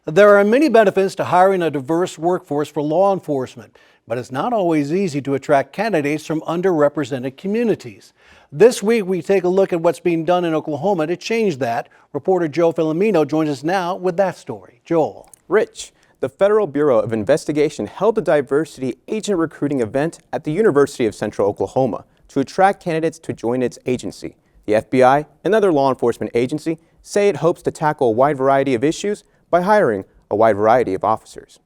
There are many benefits to hiring a diverse workforce for law enforcement, but it's not always easy to attract candidates from underrepresented communities. This week, we take a look at what's being done in Oklahoma to change that. Reporter Joe Filomeno joins us now with that story. Joel. Rich, the Federal Bureau of Investigation held a diversity agent recruiting event at the University of Central Oklahoma to attract candidates to join its agency. The FBI, another law enforcement agency, say it hopes to tackle a wide variety of issues by hiring a wide variety of officers.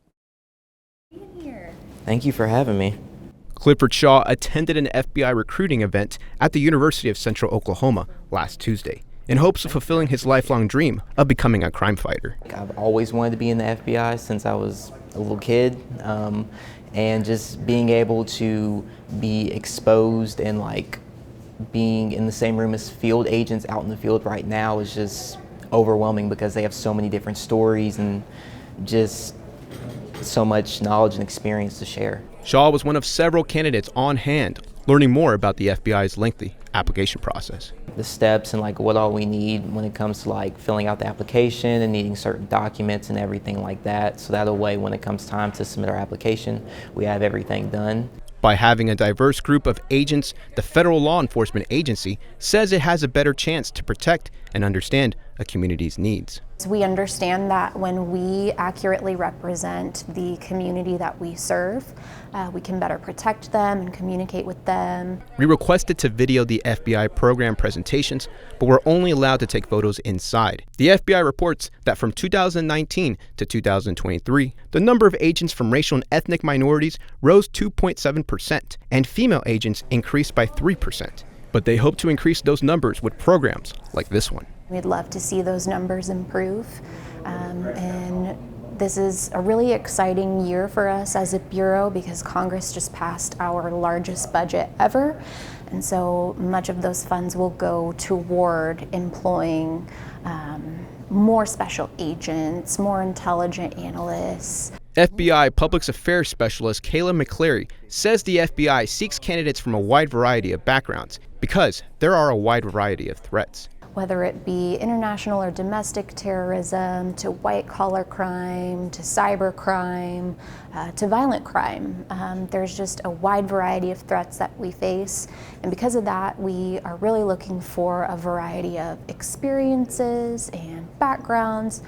Thank you for having me. Clifford Shaw attended an FBI recruiting event at the University of Central Oklahoma last Tuesday in hopes of fulfilling his lifelong dream of becoming a crime fighter. I've always wanted to be in the FBI since I was a little kid, and just being able to be exposed and being in the same room as field agents out in the field right now is just overwhelming because they have so many different stories and just so much knowledge and experience to share. Shaw was one of several candidates on hand, learning more about the FBI's lengthy application process. The steps and what all we need when it comes to filling out the application and needing certain documents and everything like that. So that way when it comes time to submit our application, we have everything done. By having a diverse group of agents, the federal law enforcement agency says it has a better chance to protect and understand a community's needs. We understand that when we accurately represent the community that we serve, we can better protect them and communicate with them. We requested to video the FBI program presentations, but we're only allowed to take photos inside. The FBI reports that from 2019 to 2023, the number of agents from racial and ethnic minorities rose 2.7%, and female agents increased by 3%. But they hope to increase those numbers with programs like this one. We'd love to see those numbers improve, and this is a really exciting year for us as a bureau because Congress just passed our largest budget ever, and so much of those funds will go toward employing more special agents, more intelligent analysts. FBI Public Affairs Specialist Kayla McCleary says the FBI seeks candidates from a wide variety of backgrounds because there are a wide variety of threats. Whether it be international or domestic terrorism, to white-collar crime, to cyber crime, to violent crime. There's just a wide variety of threats that we face, and because of that, we are really looking for a variety of experiences and backgrounds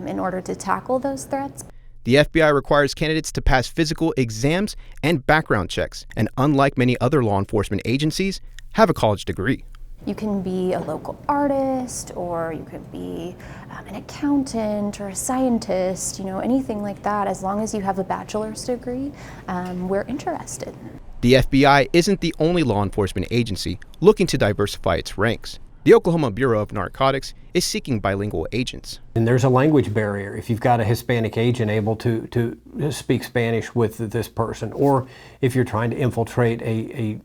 in order to tackle those threats. The FBI requires candidates to pass physical exams and background checks, and unlike many other law enforcement agencies, have a college degree. You can be a local artist, or you could be an accountant or a scientist, anything like that. As long as you have a bachelor's degree, we're interested. The FBI isn't the only law enforcement agency looking to diversify its ranks. The Oklahoma Bureau of Narcotics is seeking bilingual agents. And there's a language barrier. If you've got a Hispanic agent able to speak Spanish with this person, or if you're trying to infiltrate a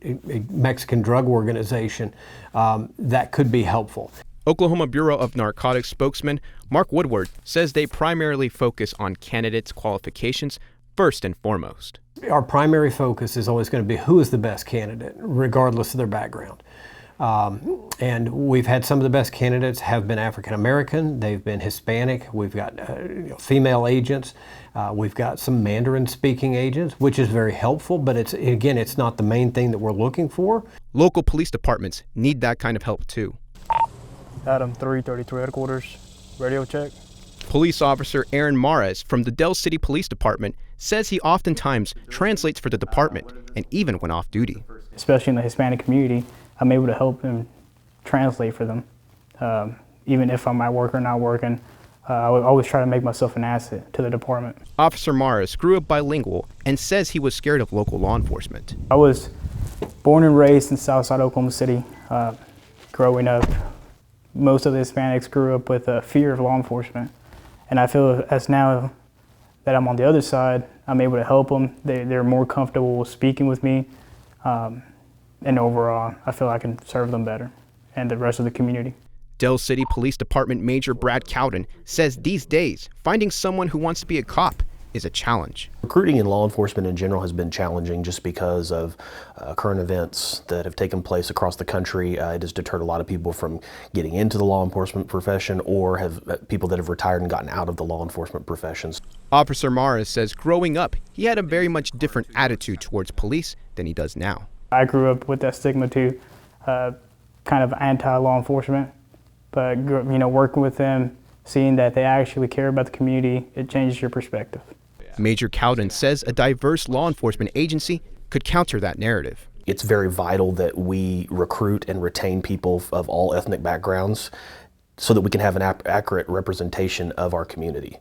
Mexican drug organization, that could be helpful. Oklahoma Bureau of Narcotics spokesman Mark Woodward says they primarily focus on candidates' qualifications first and foremost. Our primary focus is always going to be who is the best candidate, regardless of their background. And we've had some of the best candidates have been African American, they've been Hispanic, we've got female agents, we've got some Mandarin speaking agents, which is very helpful, but it's not the main thing that we're looking for. Local police departments need that kind of help too. Adam 333 headquarters, radio check. Police officer Aaron Mares from the Del City Police Department says he oftentimes translates for the department and even when off duty. Especially in the Hispanic community, I'm able to help them translate for them. Even if I'm at work or not working, I would always try to make myself an asset to the department. Officer Mares grew up bilingual and says he was scared of local law enforcement. I was born and raised in Southside Oklahoma City. Growing up, most of the Hispanics grew up with a fear of law enforcement. And I feel as now that I'm on the other side, I'm able to help them. They're more comfortable speaking with me. And overall, I feel I can serve them better and the rest of the community. Del City Police Department Major Brad Cowden says these days, finding someone who wants to be a cop is a challenge. Recruiting in law enforcement in general has been challenging just because of current events that have taken place across the country. It has deterred a lot of people from getting into the law enforcement profession, or have people that have retired and gotten out of the law enforcement professions. Officer Morris says growing up, he had a very much different attitude towards police than he does now. I grew up with that stigma too, kind of anti-law enforcement, but working with them, seeing that they actually care about the community, it changes your perspective. Major Cowden says a diverse law enforcement agency could counter that narrative. It's very vital that we recruit and retain people of all ethnic backgrounds so that we can have an accurate representation of our community,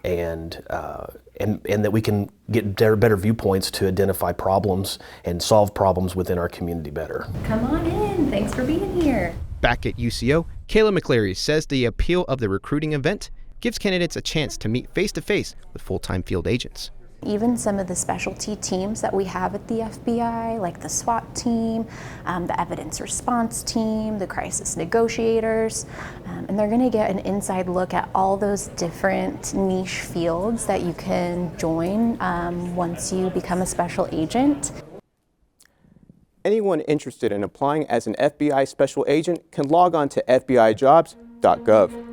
and that we can get better viewpoints to identify problems and solve problems within our community better. Come on in. Thanks for being here. Back at UCO, Kayla McCleary says the appeal of the recruiting event gives candidates a chance to meet face-to-face with full-time field agents. Even some of the specialty teams that we have at the FBI, like the SWAT team, the evidence response team, the crisis negotiators, and they're going to get an inside look at all those different niche fields that you can join once you become a special agent. Anyone interested in applying as an FBI special agent can log on to FBIjobs.gov.